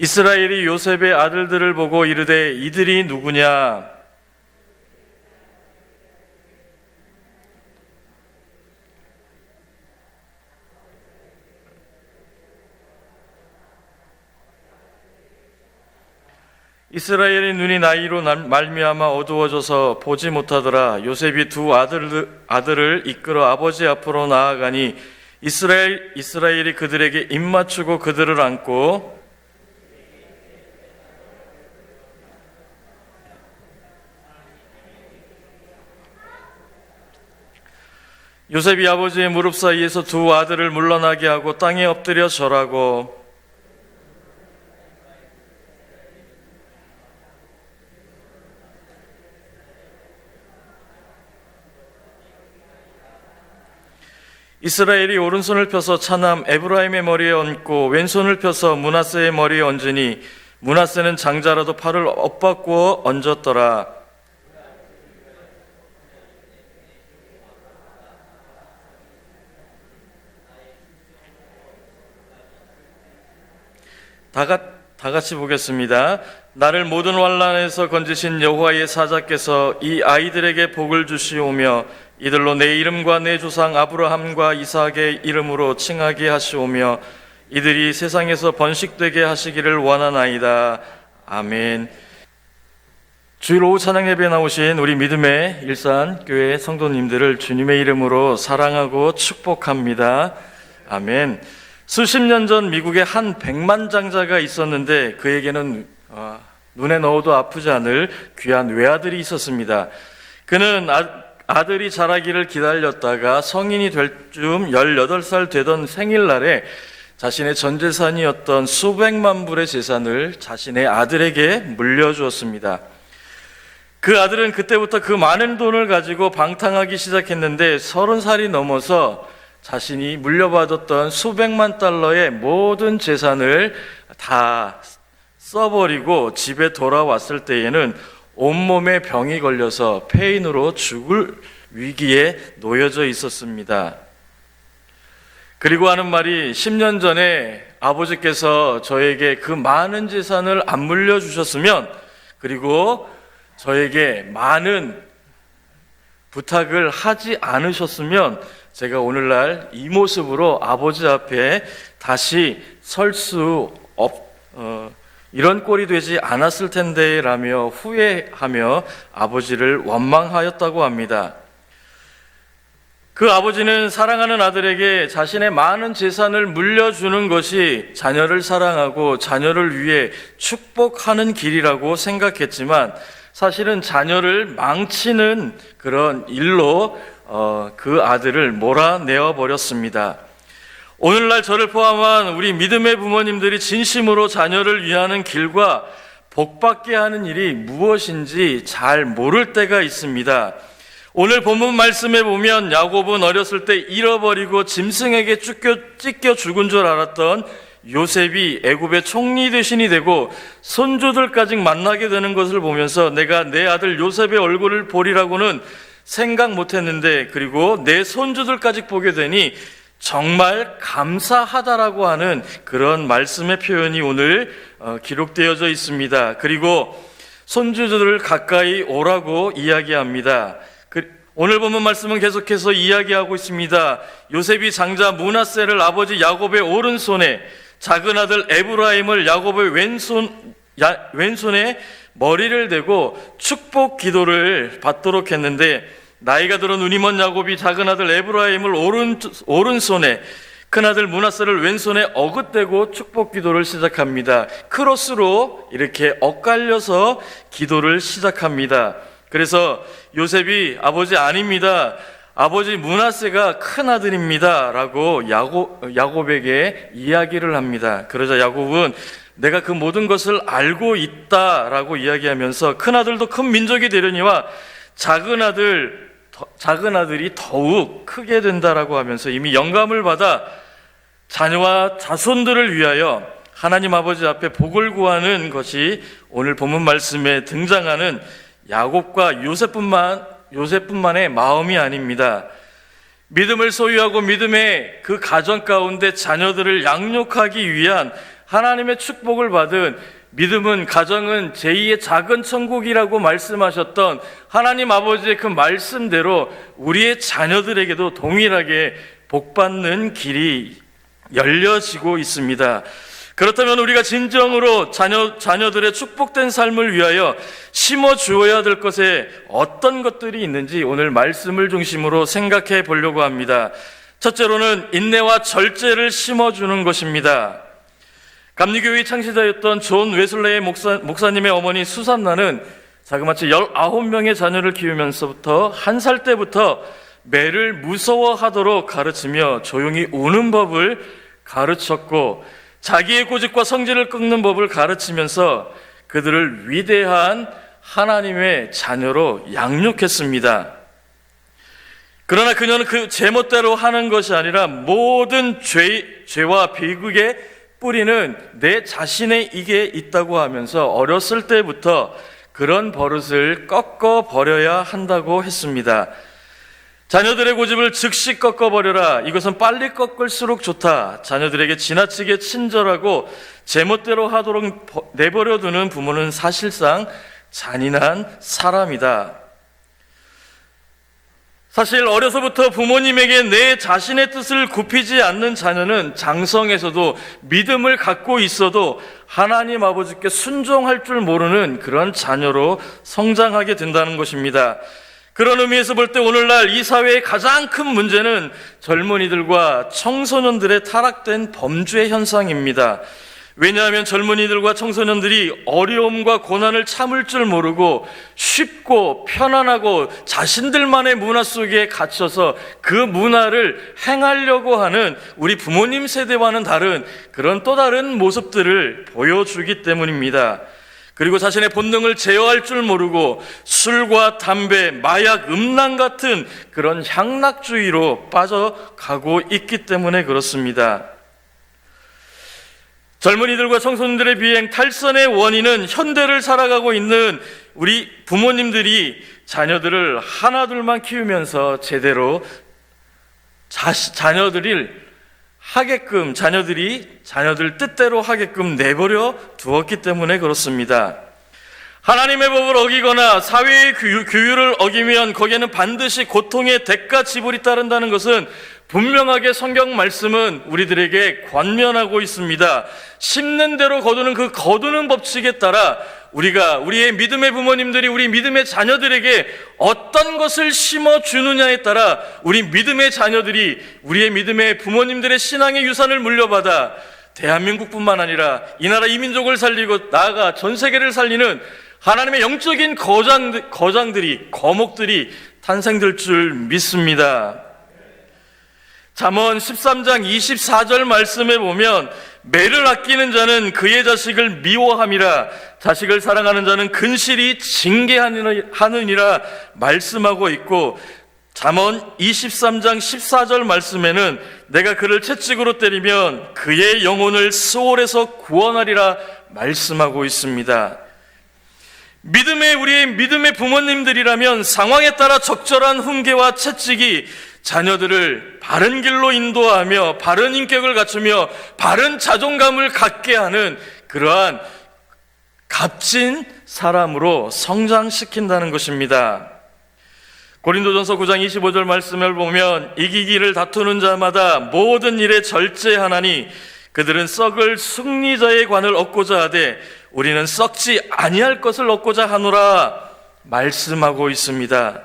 이스라엘이 요셉의 아들들을 보고 이르되 이들이 누구냐? 이스라엘의 눈이 나이로 말미암아 어두워져서 보지 못하더라. 요셉이 두 아들을 이끌어 아버지 앞으로 나아가니 이스라엘이 그들에게 입맞추고 그들을 안고 요셉이 아버지의 무릎 사이에서 두 아들을 물러나게 하고 땅에 엎드려 절하고 이스라엘이 오른손을 펴서 차남 에브라임의 머리에 얹고 왼손을 펴서 므낫세의 머리에 얹으니 므낫세는 장자라도 팔을 엇바꾸어 얹었더라. 다 같이 보겠습니다. 나를 모든 환난에서 건지신 여호와의 사자께서 이 아이들에게 복을 주시오며 이들로 내 이름과 내 조상 아브라함과 이삭의 이름으로 칭하게 하시오며 이들이 세상에서 번식되게 하시기를 원하나이다. 아멘. 주일 오후 찬양 예배에 나오신 우리 믿음의 일산교회 성도님들을 주님의 이름으로 사랑하고 축복합니다. 아멘. 수십 년 전 미국에 한 백만장자가 있었는데 그에게는 눈에 넣어도 아프지 않을 귀한 외아들이 있었습니다. 그는 아들이 자라기를 기다렸다가 성인이 될 즈음 18살 되던 생일날에 자신의 전 재산이었던 수백만 불의 재산을 자신의 아들에게 물려주었습니다. 그 아들은 그때부터 그 많은 돈을 가지고 방탕하기 시작했는데 30살이 넘어서 자신이 물려받았던 수백만 달러의 모든 재산을 다 써버리고 집에 돌아왔을 때에는 온몸에 병이 걸려서 폐인으로 죽을 위기에 놓여져 있었습니다. 그리고 하는 말이 10년 전에 아버지께서 저에게 그 많은 재산을 안 물려주셨으면 그리고 저에게 많은 부탁을 하지 않으셨으면 제가 오늘날 이 모습으로 아버지 앞에 다시 설 수 이런 꼴이 되지 않았을 텐데 라며 후회하며 아버지를 원망하였다고 합니다. 그 아버지는 사랑하는 아들에게 자신의 많은 재산을 물려주는 것이 자녀를 사랑하고 자녀를 위해 축복하는 길이라고 생각했지만 사실은 자녀를 망치는 그런 일로 그 아들을 몰아내어 버렸습니다. 오늘날 저를 포함한 우리 믿음의 부모님들이 진심으로 자녀를 위하는 길과 복받게 하는 일이 무엇인지 잘 모를 때가 있습니다. 오늘 본문 말씀에 보면 야곱은 어렸을 때 잃어버리고 짐승에게 찢겨 죽은 줄 알았던 요셉이 애굽의 총리 대신이 되고 손주들까지 만나게 되는 것을 보면서 내가 내 아들 요셉의 얼굴을 보리라고는 생각 못했는데 그리고 내 손주들까지 보게 되니 정말 감사하다라고 하는 그런 말씀의 표현이 오늘 기록되어져 있습니다. 그리고 손주들을 가까이 오라고 이야기합니다. 오늘 본문 말씀은 계속해서 이야기하고 있습니다. 요셉이 장자 므낫세를 아버지 야곱의 오른손에 작은 아들 에브라임을 야곱의 왼손에 머리를 대고 축복 기도를 받도록 했는데 나이가 들어 눈이 먼 야곱이 작은 아들 에브라임을 오른손에 큰아들 므낫세를 왼손에 어긋대고 축복 기도를 시작합니다. 크로스로 이렇게 엇갈려서 기도를 시작합니다. 그래서 요셉이 아버지 아닙니다. 아버지 므낫세가 큰아들입니다. 라고 야곱에게 이야기를 합니다. 그러자 야곱은 내가 그 모든 것을 알고 있다라고 이야기하면서 큰아들도 큰 민족이 되려니와 작은 아들이 더욱 크게 된다라고 하면서 이미 영감을 받아 자녀와 자손들을 위하여 하나님 아버지 앞에 복을 구하는 것이 오늘 본문 말씀에 등장하는 야곱과 요셉뿐만의 마음이 아닙니다. 믿음을 소유하고 믿음의 그 가정 가운데 자녀들을 양육하기 위한 하나님의 축복을 받은 믿음은, 가정은 제2의 작은 천국이라고 말씀하셨던 하나님 아버지의 그 말씀대로 우리의 자녀들에게도 동일하게 복받는 길이 열려지고 있습니다. 그렇다면 우리가 진정으로 자녀들의 축복된 삶을 위하여 심어주어야 될 것에 어떤 것들이 있는지 오늘 말씀을 중심으로 생각해 보려고 합니다. 첫째로는 인내와 절제를 심어주는 것입니다. 감리교회 창시자였던 존 웨슬레이 목사님의 어머니 수산나는 자그마치 19명의 자녀를 키우면서부터 1살 때부터 매를 무서워하도록 가르치며 조용히 우는 법을 가르쳤고, 자기의 고집과 성질을 꺾는 법을 가르치면서 그들을 위대한 하나님의 자녀로 양육했습니다. 그러나 그녀는 그 제멋대로 하는 것이 아니라 모든 죄와 비극의 뿌리는 내 자신의 이게 있다고 하면서 어렸을 때부터 그런 버릇을 꺾어 버려야 한다고 했습니다. 자녀들의 고집을 즉시 꺾어버려라. 이것은 빨리 꺾을수록 좋다. 자녀들에게 지나치게 친절하고 제멋대로 하도록 내버려두는 부모는 사실상 잔인한 사람이다. 사실 어려서부터 부모님에게 내 자신의 뜻을 굽히지 않는 자녀는 장성에서도 믿음을 갖고 있어도 하나님 아버지께 순종할 줄 모르는 그런 자녀로 성장하게 된다는 것입니다. 그런 의미에서 볼 때 오늘날 이 사회의 가장 큰 문제는 젊은이들과 청소년들의 타락된 범죄 현상입니다. 왜냐하면 젊은이들과 청소년들이 어려움과 고난을 참을 줄 모르고 쉽고 편안하고 자신들만의 문화 속에 갇혀서 그 문화를 행하려고 하는 우리 부모님 세대와는 다른 그런 또 다른 모습들을 보여주기 때문입니다. 그리고 자신의 본능을 제어할 줄 모르고 술과 담배, 마약, 음란 같은 그런 향락주의로 빠져가고 있기 때문에 그렇습니다. 젊은이들과 청소년들의 비행 탈선의 원인은 현대를 살아가고 있는 우리 부모님들이 자녀들을 하나둘만 키우면서 제대로 자녀들을 하게끔, 자녀들 뜻대로 하게끔 내버려 두었기 때문에 그렇습니다. 하나님의 법을 어기거나 사회의 규율을 어기면 거기에는 반드시 고통의 대가 지불이 따른다는 것은 분명하게 성경 말씀은 우리들에게 권면하고 있습니다. 심는 대로 거두는 그 거두는 법칙에 따라 우리의 믿음의 부모님들이 우리 믿음의 자녀들에게 어떤 것을 심어주느냐에 따라 우리 믿음의 자녀들이 우리의 믿음의 부모님들의 신앙의 유산을 물려받아 대한민국뿐만 아니라 이 나라 이 민족을 살리고 나아가 전 세계를 살리는 하나님의 영적인 거목들이 탄생될 줄 믿습니다. 잠언 13장 24절 말씀에 보면 매를 아끼는 자는 그의 자식을 미워함이라 자식을 사랑하는 자는 근실이 징계하느니라 말씀하고 있고, 잠언 23장 14절 말씀에는 내가 그를 채찍으로 때리면 그의 영혼을 스올에서 구원하리라 말씀하고 있습니다. 우리의 믿음의 부모님들이라면 상황에 따라 적절한 훈계와 채찍이 자녀들을 바른 길로 인도하며 바른 인격을 갖추며 바른 자존감을 갖게 하는 그러한 값진 사람으로 성장시킨다는 것입니다. 고린도전서 9장 25절 말씀을 보면 이기기를 다투는 자마다 모든 일에 절제하나니 그들은 썩을 승리자의 관을 얻고자 하되 우리는 썩지 아니할 것을 얻고자 하노라 말씀하고 있습니다.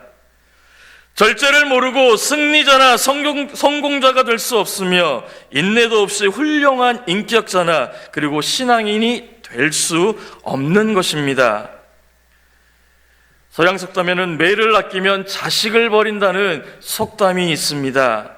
절제를 모르고 승리자나 성공자가 될 수 없으며 인내도 없이 훌륭한 인격자나 그리고 신앙인이 될 수 없는 것입니다. 서양 속담에는 매를 아끼면 자식을 버린다는 속담이 있습니다.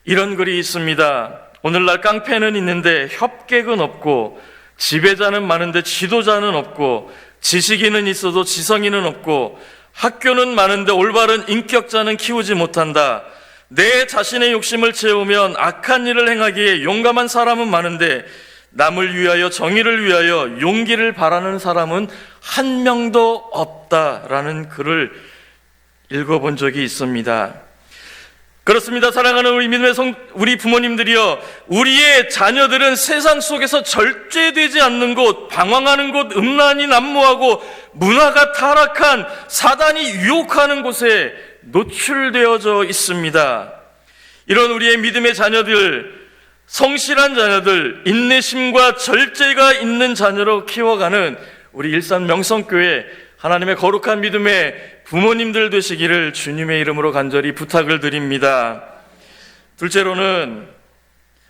이런 글이 있습니다. 오늘날 깡패는 있는데 협객은 없고 지배자는 많은데 지도자는 없고 지식인은 있어도 지성인은 없고 학교는 많은데 올바른 인격자는 키우지 못한다. 내 자신의 욕심을 채우면 악한 일을 행하기에 용감한 사람은 많은데 남을 위하여 정의를 위하여 용기를 바라는 사람은 한 명도 없다라는 글을 읽어본 적이 있습니다. 그렇습니다. 사랑하는 우리 믿음의 우리 부모님들이여, 우리의 자녀들은 세상 속에서 절제되지 않는 곳, 방황하는 곳, 음란이 난무하고 문화가 타락한 사단이 유혹하는 곳에 노출되어져 있습니다. 이런 우리의 믿음의 자녀들, 성실한 자녀들, 인내심과 절제가 있는 자녀로 키워가는 우리 일산 명성교회 하나님의 거룩한 믿음의 부모님들 되시기를 주님의 이름으로 간절히 부탁을 드립니다. 둘째로는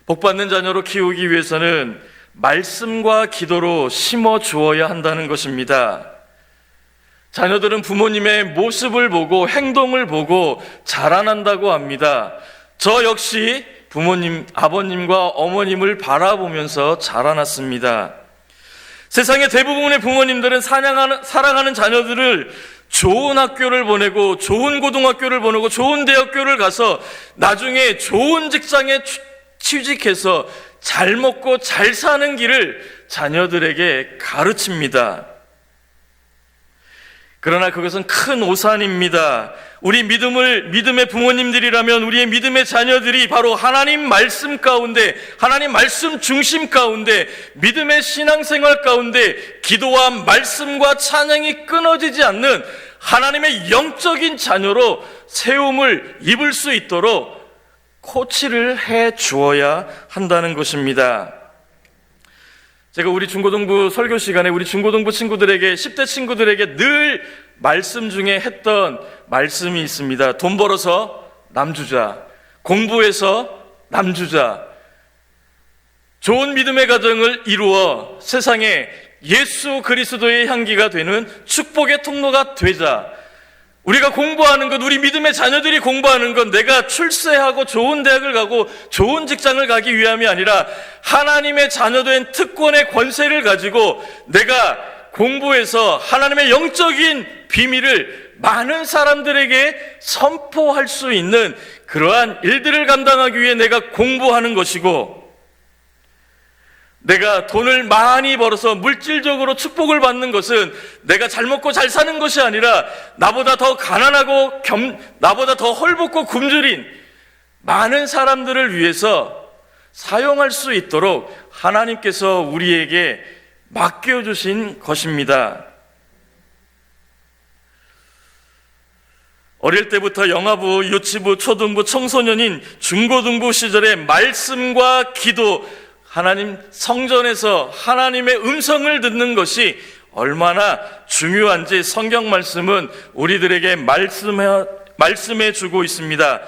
복받는 자녀로 키우기 위해서는 말씀과 기도로 심어 주어야 한다는 것입니다. 자녀들은 부모님의 모습을 보고 행동을 보고 자라난다고 합니다. 저 역시 부모님, 아버님과 어머님을 바라보면서 자라났습니다. 세상의 대부분의 부모님들은 사랑하는 자녀들을 좋은 학교를 보내고 좋은 고등학교를 보내고 좋은 대학교를 가서 나중에 좋은 직장에 취직해서 잘 먹고 잘 사는 길을 자녀들에게 가르칩니다. 그러나 그것은 큰 오산입니다. 우리 믿음의 부모님들이라면 우리의 믿음의 자녀들이 바로 하나님 말씀 가운데, 하나님 말씀 중심 가운데, 믿음의 신앙생활 가운데 기도와 말씀과 찬양이 끊어지지 않는 하나님의 영적인 자녀로 세움을 입을 수 있도록 코치를 해 주어야 한다는 것입니다. 제가 우리 중고등부 설교 시간에 우리 중고등부 친구들에게, 10대 친구들에게 늘 말씀 중에 했던 말씀이 있습니다. 돈 벌어서 남주자, 공부해서 남주자, 좋은 믿음의 가정을 이루어 세상에 예수 그리스도의 향기가 되는 축복의 통로가 되자. 우리가 공부하는 것, 우리 믿음의 자녀들이 공부하는 건 내가 출세하고 좋은 대학을 가고 좋은 직장을 가기 위함이 아니라 하나님의 자녀된 특권의 권세를 가지고 내가 공부해서 하나님의 영적인 비밀을 많은 사람들에게 선포할 수 있는 그러한 일들을 감당하기 위해 내가 공부하는 것이고, 내가 돈을 많이 벌어서 물질적으로 축복을 받는 것은 내가 잘 먹고 잘 사는 것이 아니라 나보다 더 가난하고 나보다 더 헐벗고 굶주린 많은 사람들을 위해서 사용할 수 있도록 하나님께서 우리에게 맡겨주신 것입니다. 어릴 때부터 영아부, 유치부, 초등부, 청소년인 중고등부 시절에 말씀과 기도, 하나님 성전에서 하나님의 음성을 듣는 것이 얼마나 중요한지 성경 말씀은 우리들에게 말씀해 주고 있습니다.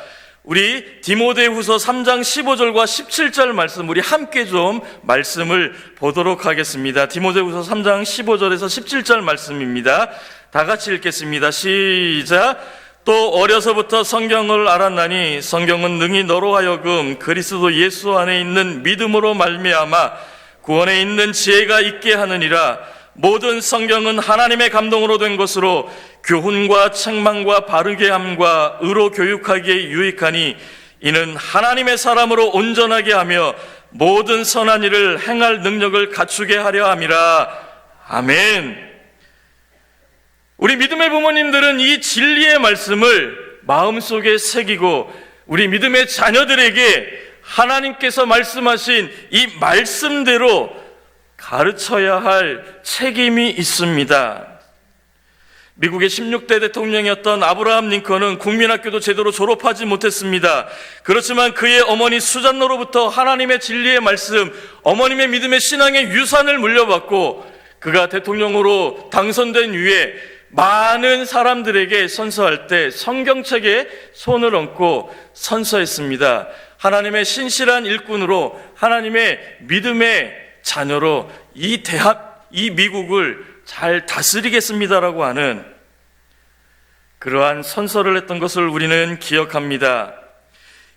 우리 디모데후서 3장 15절과 17절 말씀, 우리 함께 좀 말씀을 보도록 하겠습니다. 디모데후서 3장 15절에서 17절 말씀입니다. 다 같이 읽겠습니다. 시작. 또 어려서부터 성경을 알았나니 성경은 능히 너로 하여금 그리스도 예수 안에 있는 믿음으로 말미암아 구원에 있는 지혜가 있게 하느니라. 모든 성경은 하나님의 감동으로 된 것으로 교훈과 책망과 바르게 함과 의로 교육하기에 유익하니 이는 하나님의 사람으로 온전하게 하며 모든 선한 일을 행할 능력을 갖추게 하려 함이라. 아멘. 우리 믿음의 부모님들은 이 진리의 말씀을 마음속에 새기고 우리 믿음의 자녀들에게 하나님께서 말씀하신 이 말씀대로 가르쳐야 할 책임이 있습니다. 미국의 16대 대통령이었던 아브라함 링컨은 국민학교도 제대로 졸업하지 못했습니다. 그렇지만 그의 어머니 수잔노로부터 하나님의 진리의 말씀, 어머님의 믿음의 신앙의 유산을 물려받고 그가 대통령으로 당선된 후에 많은 사람들에게 선서할 때 성경책에 손을 얹고 선서했습니다. 하나님의 신실한 일꾼으로, 하나님의 믿음의 자녀로 이 미국을 잘 다스리겠습니다라고 하는 그러한 선서를 했던 것을 우리는 기억합니다.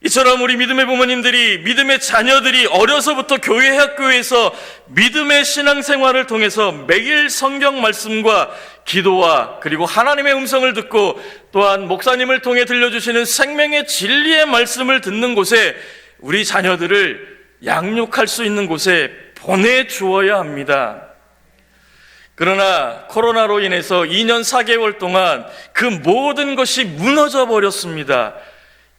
이처럼 우리 믿음의 부모님들이, 믿음의 자녀들이 어려서부터 교회 학교에서 믿음의 신앙생활을 통해서 매일 성경 말씀과 기도와 그리고 하나님의 음성을 듣고 또한 목사님을 통해 들려주시는 생명의 진리의 말씀을 듣는 곳에 우리 자녀들을 양육할 수 있는 곳에 보내주어야 합니다. 그러나 코로나로 인해서 2년 4개월 동안 그 모든 것이 무너져 버렸습니다.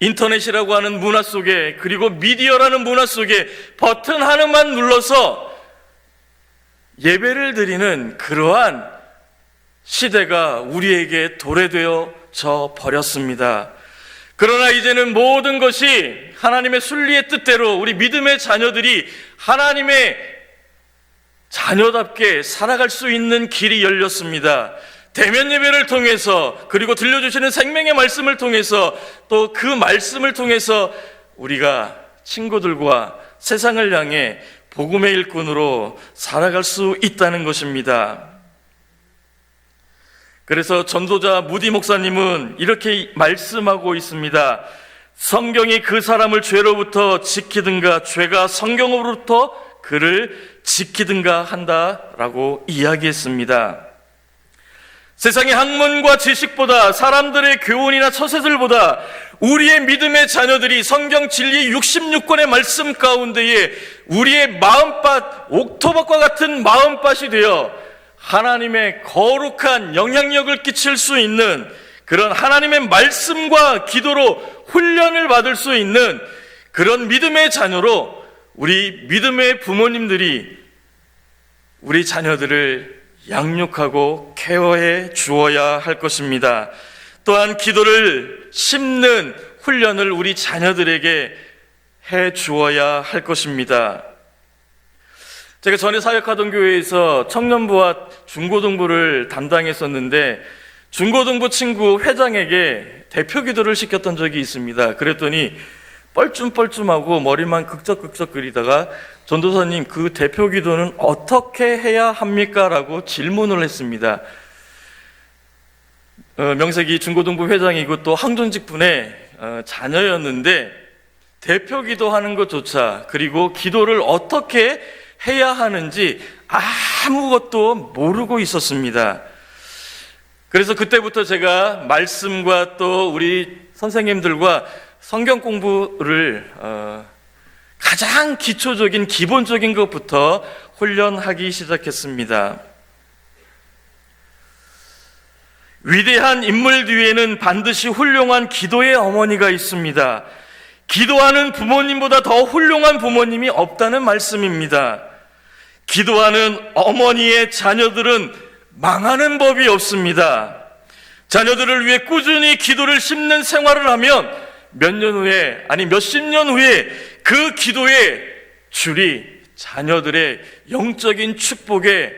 인터넷이라고 하는 문화 속에, 그리고 미디어라는 문화 속에 버튼 하나만 눌러서 예배를 드리는 그러한 시대가 우리에게 도래되어져 버렸습니다. 그러나 이제는 모든 것이 하나님의 순리의 뜻대로 우리 믿음의 자녀들이 하나님의 자녀답게 살아갈 수 있는 길이 열렸습니다. 대면 예배를 통해서, 그리고 들려주시는 생명의 말씀을 통해서, 또 그 말씀을 통해서 우리가 친구들과 세상을 향해 복음의 일꾼으로 살아갈 수 있다는 것입니다. 그래서 전도자 무디 목사님은 이렇게 말씀하고 있습니다. 성경이 그 사람을 죄로부터 지키든가 죄가 성경으로부터 그를 지키든가 한다라고 이야기했습니다. 세상의 학문과 지식보다, 사람들의 교훈이나 처세들보다 우리의 믿음의 자녀들이 성경 진리 66권의 말씀 가운데에 우리의 마음밭, 옥토밭과 같은 마음밭이 되어 하나님의 거룩한 영향력을 끼칠 수 있는 그런 하나님의 말씀과 기도로 훈련을 받을 수 있는 그런 믿음의 자녀로 우리 믿음의 부모님들이 우리 자녀들을 양육하고 케어해 주어야 할 것입니다. 또한 기도를 심는 훈련을 우리 자녀들에게 해 주어야 할 것입니다. 제가 전에 사역하던 교회에서 청년부와 중고등부를 담당했었는데 중고등부 친구 회장에게 대표 기도를 시켰던 적이 있습니다. 그랬더니 뻘쭘뻘쭘하고 머리만 극적극적 그리다가 전도사님, 그 대표 기도는 어떻게 해야 합니까? 라고 질문을 했습니다. 명색이 중고등부 회장이고 또 항존직 분의 자녀였는데 대표 기도하는 것조차, 그리고 기도를 어떻게 해야 하는지 아무것도 모르고 있었습니다. 그래서 그때부터 제가 말씀과 또 우리 선생님들과 성경 공부를 가장 기초적인 기본적인 것부터 훈련하기 시작했습니다. 위대한 인물 뒤에는 반드시 훌륭한 기도의 어머니가 있습니다. 기도하는 부모님보다 더 훌륭한 부모님이 없다는 말씀입니다. 기도하는 어머니의 자녀들은 망하는 법이 없습니다. 자녀들을 위해 꾸준히 기도를 심는 생활을 하면 몇 년 후에, 아니 몇십 년 후에 그 기도의 줄이 자녀들의 영적인 축복에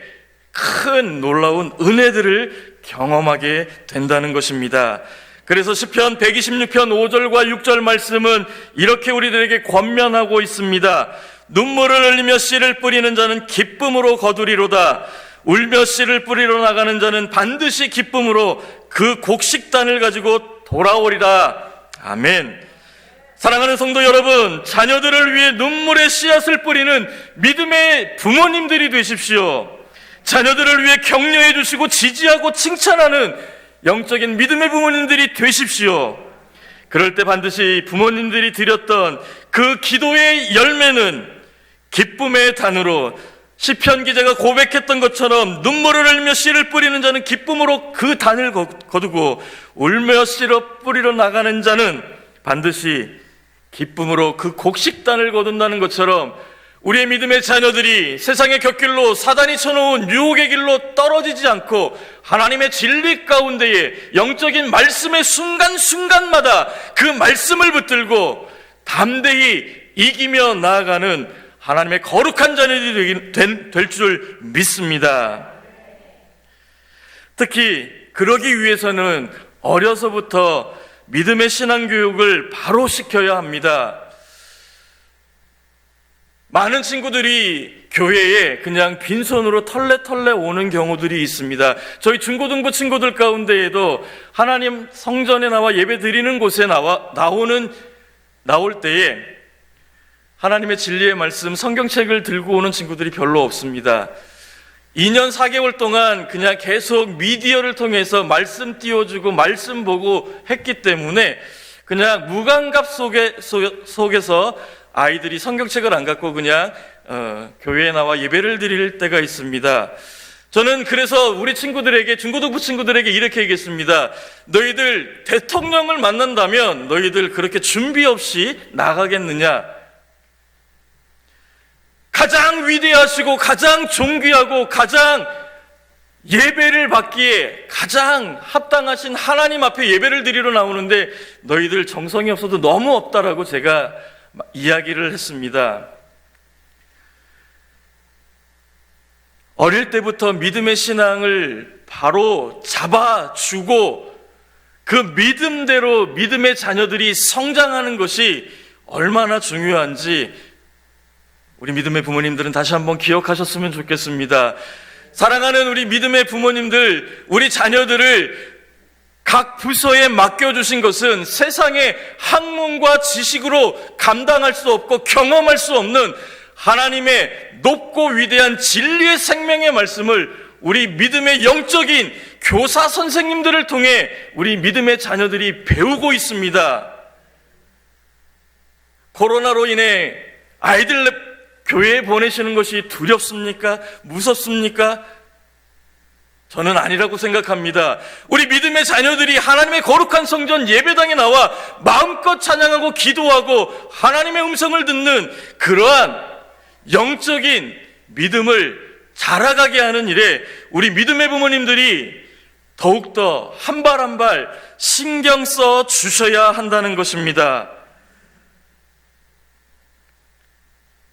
큰 놀라운 은혜들을 경험하게 된다는 것입니다. 그래서 시편 126편 5절과 6절 말씀은 이렇게 우리들에게 권면하고 있습니다. 눈물을 흘리며 씨를 뿌리는 자는 기쁨으로 거두리로다. 울며 씨를 뿌리러 나가는 자는 반드시 기쁨으로 그 곡식단을 가지고 돌아오리라. 아멘. 사랑하는 성도 여러분, 자녀들을 위해 눈물의 씨앗을 뿌리는 믿음의 부모님들이 되십시오. 자녀들을 위해 격려해 주시고 지지하고 칭찬하는 영적인 믿음의 부모님들이 되십시오. 그럴 때 반드시 부모님들이 드렸던 그 기도의 열매는 기쁨의 단으로, 시편 기자가 고백했던 것처럼 눈물을 흘리며 씨를 뿌리는 자는 기쁨으로 그 단을 거두고 울며 씨를 뿌리러 나가는 자는 반드시 기쁨으로 그 곡식단을 거둔다는 것처럼 우리의 믿음의 자녀들이 세상의 곁길로 사단이 쳐놓은 유혹의 길로 떨어지지 않고 하나님의 진리 가운데에 영적인 말씀의 순간순간마다 그 말씀을 붙들고 담대히 이기며 나아가는 하나님의 거룩한 자녀들이 될 줄 믿습니다. 특히 그러기 위해서는 어려서부터 믿음의 신앙교육을 바로 시켜야 합니다. 많은 친구들이 교회에 그냥 빈손으로 털레털레 오는 경우들이 있습니다. 저희 중고등부 친구들 가운데에도 하나님 성전에 나와 예배 드리는 곳에 나올 때에 하나님의 진리의 말씀, 성경책을 들고 오는 친구들이 별로 없습니다. 2년 4개월 동안 그냥 계속 미디어를 통해서 말씀 띄워주고 말씀 보고 했기 때문에 그냥 무감각 속에서 아이들이 성경책을 안 갖고 그냥 교회에 나와 예배를 드릴 때가 있습니다. 저는 그래서 우리 친구들에게, 중고등부 친구들에게 이렇게 얘기했습니다. 너희들 대통령을 만난다면 너희들 그렇게 준비 없이 나가겠느냐? 가장 위대하시고 가장 존귀하고 가장 예배를 받기에 가장 합당하신 하나님 앞에 예배를 드리러 나오는데 너희들 정성이 없어도 너무 없다라고 제가 이야기를 했습니다. 어릴 때부터 믿음의 신앙을 바로 잡아주고 그 믿음대로 믿음의 자녀들이 성장하는 것이 얼마나 중요한지 우리 믿음의 부모님들은 다시 한번 기억하셨으면 좋겠습니다. 사랑하는 우리 믿음의 부모님들, 우리 자녀들을 각 부서에 맡겨주신 것은 세상의 학문과 지식으로 감당할 수 없고 경험할 수 없는 하나님의 높고 위대한 진리의 생명의 말씀을 우리 믿음의 영적인 교사 선생님들을 통해 우리 믿음의 자녀들이 배우고 있습니다. 코로나로 인해 아이들 교회에 보내시는 것이 두렵습니까? 무섭습니까? 저는 아니라고 생각합니다. 우리 믿음의 자녀들이 하나님의 거룩한 성전 예배당에 나와 마음껏 찬양하고 기도하고 하나님의 음성을 듣는 그러한 영적인 믿음을 자라가게 하는 일에 우리 믿음의 부모님들이 더욱더 한 발 한 발 신경 써 주셔야 한다는 것입니다.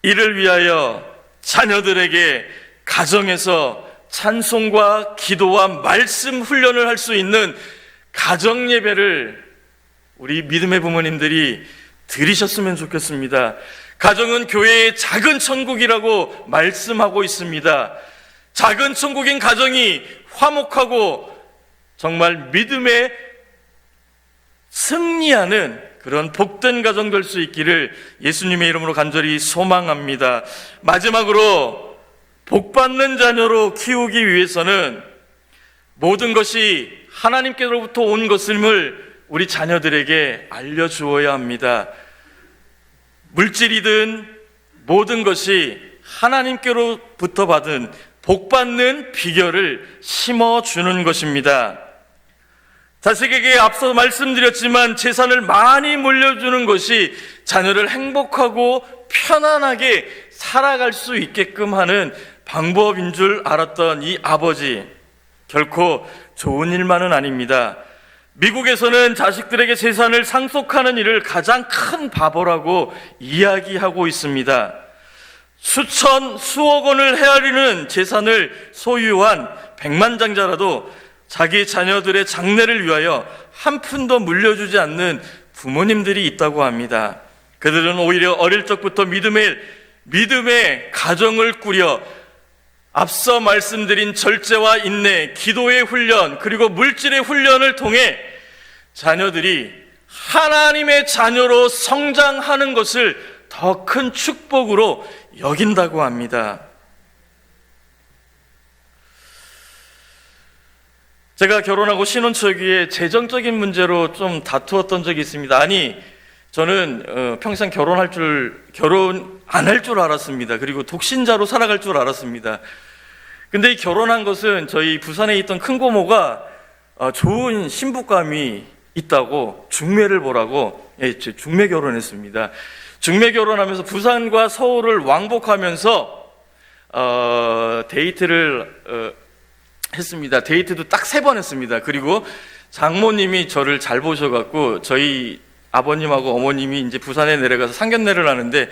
이를 위하여 자녀들에게 가정에서 찬송과 기도와 말씀 훈련을 할 수 있는 가정 예배를 우리 믿음의 부모님들이 드리셨으면 좋겠습니다. 가정은 교회의 작은 천국이라고 말씀하고 있습니다. 작은 천국인 가정이 화목하고 정말 믿음에 승리하는 그런 복된 가정 될 수 있기를 예수님의 이름으로 간절히 소망합니다. 마지막으로 복받는 자녀로 키우기 위해서는 모든 것이 하나님께로부터 온 것임을 우리 자녀들에게 알려주어야 합니다. 물질이든 모든 것이 하나님께로부터 받은 복받는 비결을 심어주는 것입니다. 자식에게 앞서 말씀드렸지만 재산을 많이 물려주는 것이 자녀를 행복하고 편안하게 살아갈 수 있게끔 하는 방법인 줄 알았던 이 아버지, 결코 좋은 일만은 아닙니다. 미국에서는 자식들에게 재산을 상속하는 일을 가장 큰 바보라고 이야기하고 있습니다. 수억 원을 헤아리는 재산을 소유한 백만장자라도 자기 자녀들의 장래를 위하여 한 푼도 물려주지 않는 부모님들이 있다고 합니다. 그들은 오히려 어릴 적부터 믿음의 가정을 꾸려 앞서 말씀드린 절제와 인내, 기도의 훈련, 그리고 물질의 훈련을 통해 자녀들이 하나님의 자녀로 성장하는 것을 더 큰 축복으로 여긴다고 합니다. 제가 결혼하고 신혼 초기에 재정적인 문제로 좀 다투었던 적이 있습니다. 저는 평생 결혼 안 할 줄 알았습니다. 그리고 독신자로 살아갈 줄 알았습니다. 근데 이 결혼한 것은 저희 부산에 있던 큰 고모가 좋은 신부감이 있다고 중매를 보라고 중매 결혼했습니다. 중매 결혼하면서 부산과 서울을 왕복하면서 데이트를 했습니다. 데이트도 딱 3번 했습니다. 그리고 장모님이 저를 잘 보셔갖고 저희 아버님하고 어머님이 이제 부산에 내려가서 상견례를 하는데,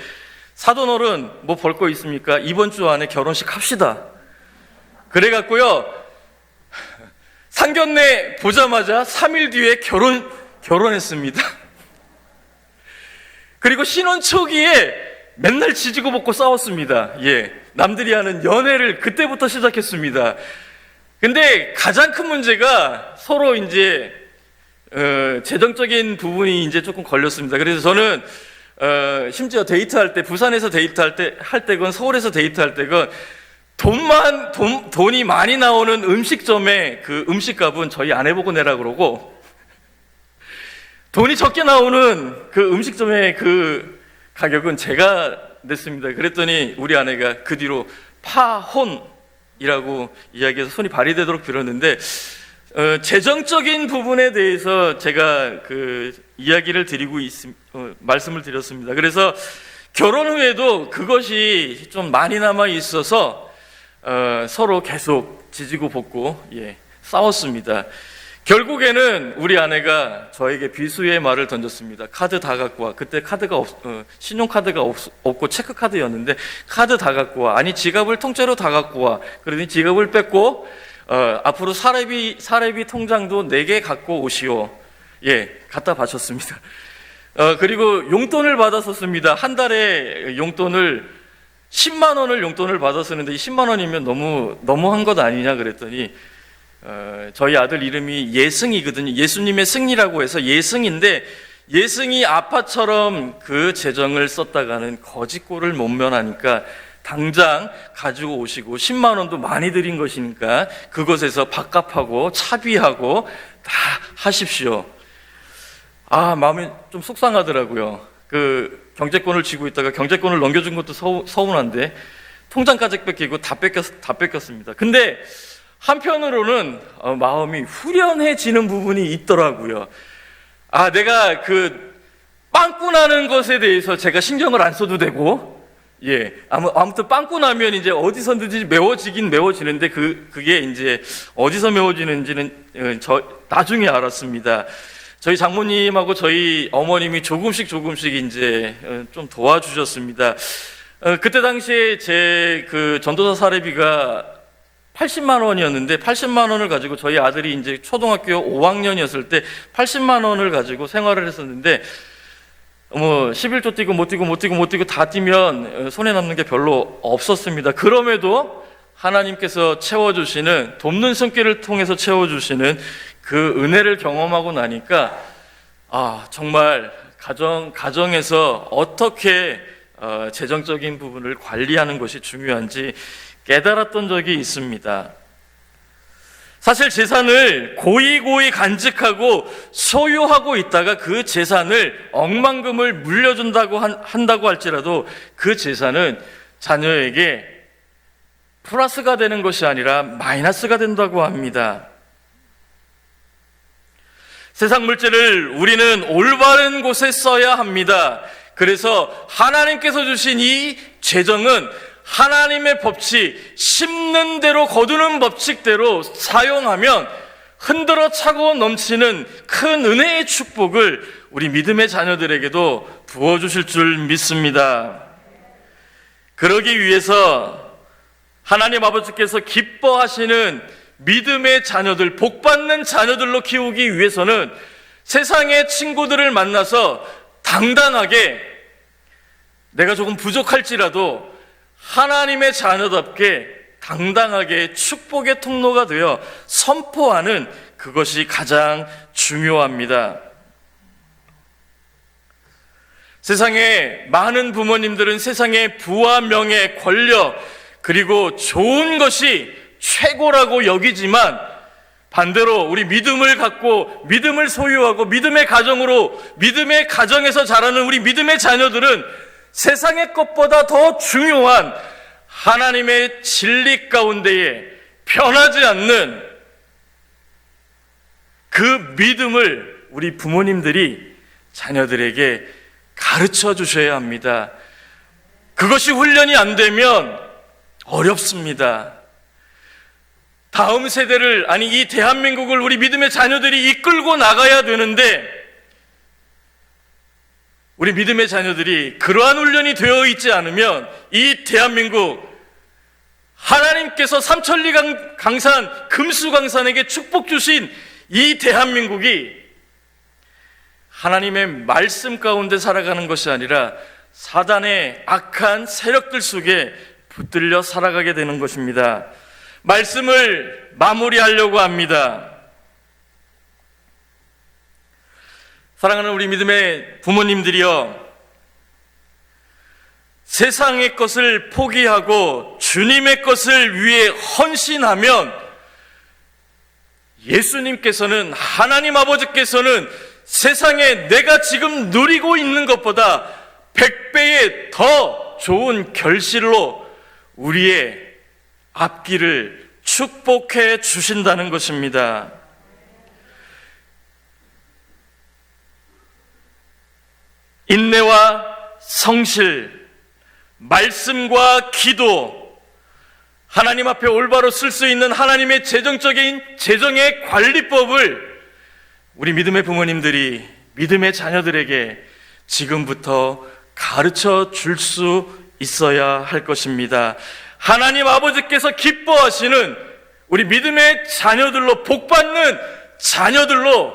사돈어른 뭐 볼 거 있습니까? 이번 주 안에 결혼식 합시다. 그래갖고요, 상견례 보자마자 3일 뒤에 결혼했습니다. 그리고 신혼 초기에 맨날 지지고 볶고 싸웠습니다. 남들이 하는 연애를 그때부터 시작했습니다. 근데 가장 큰 문제가 서로 이제 재정적인 부분이 이제 조금 걸렸습니다. 그래서 저는 심지어 데이트할 때, 부산에서 데이트할 때건 서울에서 데이트할 때건 돈이 많이 나오는 음식점의 그 음식값은 저희 아내 보고 내라 그러고, 돈이 적게 나오는 그 음식점의 그 가격은 제가 냈습니다. 그랬더니 우리 아내가 그 뒤로 파혼 이라고 이야기해서 손이 발휘되도록 빌었는데, 재정적인 부분에 대해서 제가 이야기를 드리고 말씀을 드렸습니다. 그래서 결혼 후에도 그것이 좀 많이 남아 있어서 서로 계속 지지고 볶고 싸웠습니다. 결국에는 우리 아내가 저에게 비수의 말을 던졌습니다. 카드 다 갖고 와. 그때 신용카드가 없고 체크카드였는데, 카드 다 갖고 와. 아니, 지갑을 통째로 다 갖고 와. 그러더니 지갑을 뺐고, 앞으로 사례비 통장도 4개 갖고 오시오. 갖다 바쳤습니다. 그리고 용돈을 받았었습니다. 한 달에 용돈을 10만 원을 용돈을 받았었는데, 이 10만 원이면 너무한 것 아니냐 그랬더니, 저희 아들 이름이 예승이거든요. 예수님의 승리라고 해서 예승인데, 예승이 아빠처럼 그 재정을 썼다가는 거짓골을 못 면하니까 당장 가지고 오시고, 10만 원도 많이 드린 것이니까 그것에서 밥값하고 차비하고 다 하십시오. 마음이 좀 속상하더라고요. 경제권을 쥐고 있다가 경제권을 넘겨준 것도 서운한데 통장까지 뺏기고 다 뺏겼습니다. 근데 한편으로는 마음이 후련해지는 부분이 있더라고요. 내가 빵꾸 나는 것에 대해서 제가 신경을 안 써도 되고, 아무튼 빵꾸 나면 이제 어디서든지 메워지는데 그게 이제 어디서 메워지는지는 나중에 알았습니다. 저희 장모님하고 저희 어머님이 조금씩 이제 좀 도와주셨습니다. 그때 당시에 제 전도사 사례비가 80만 원이었는데 80만 원을 가지고 저희 아들이 이제 초등학교 5학년이었을 때 80만 원을 가지고 생활을 했었는데, 11조 뛰고 못 뛰고 다 뛰면 손에 남는 게 별로 없었습니다. 그럼에도 하나님께서 채워주시는, 돕는 손길을 통해서 채워주시는 그 은혜를 경험하고 나니까 정말 가정에서 어떻게 재정적인 부분을 관리하는 것이 중요한지 깨달았던 적이 있습니다. 사실 재산을 고이 간직하고 소유하고 있다가 그 재산을 억만금을 물려준다고 한다고 할지라도 그 재산은 자녀에게 플러스가 되는 것이 아니라 마이너스가 된다고 합니다. 세상 물질을 우리는 올바른 곳에 써야 합니다. 그래서 하나님께서 주신 이 재정은 하나님의 법칙, 심는 대로 거두는 법칙대로 사용하면 흔들어 차고 넘치는 큰 은혜의 축복을 우리 믿음의 자녀들에게도 부어주실 줄 믿습니다. 그러기 위해서 하나님 아버지께서 기뻐하시는 믿음의 자녀들, 복받는 자녀들로 키우기 위해서는 세상의 친구들을 만나서 당당하게, 내가 조금 부족할지라도 하나님의 자녀답게 당당하게 축복의 통로가 되어 선포하는 그것이 가장 중요합니다. 세상에 많은 부모님들은 세상의 부와 명예, 권력, 그리고 좋은 것이 최고라고 여기지만, 반대로 우리 믿음을 갖고 믿음을 소유하고 믿음의 가정에서 자라는 우리 믿음의 자녀들은 세상의 것보다 더 중요한 하나님의 진리 가운데에 변하지 않는 그 믿음을 우리 부모님들이 자녀들에게 가르쳐 주셔야 합니다. 그것이 훈련이 안 되면 어렵습니다. 다음 세대를, 이 대한민국을 우리 믿음의 자녀들이 이끌고 나가야 되는데, 우리 믿음의 자녀들이 그러한 훈련이 되어 있지 않으면 이 대한민국, 하나님께서 삼천리 강산, 금수강산에게 축복 주신 이 대한민국이 하나님의 말씀 가운데 살아가는 것이 아니라 사단의 악한 세력들 속에 붙들려 살아가게 되는 것입니다. 말씀을 마무리하려고 합니다. 사랑하는 우리 믿음의 부모님들이여, 세상의 것을 포기하고 주님의 것을 위해 헌신하면 예수님께서는, 하나님 아버지께서는 세상에 내가 지금 누리고 있는 것보다 100배의 더 좋은 결실로 우리의 앞길을 축복해 주신다는 것입니다. 인내와 성실, 말씀과 기도, 하나님 앞에 올바로 쓸 수 있는 하나님의 재정의 관리법을 우리 믿음의 부모님들이 믿음의 자녀들에게 지금부터 가르쳐 줄 수 있어야 할 것입니다. 하나님 아버지께서 기뻐하시는 우리 믿음의 자녀들로, 복받는 자녀들로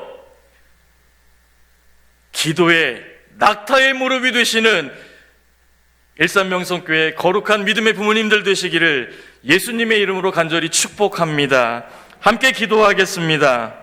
기도의 낙타의 무릎이 되시는 일산명성교회 거룩한 믿음의 부모님들 되시기를 예수님의 이름으로 간절히 축복합니다. 함께 기도하겠습니다.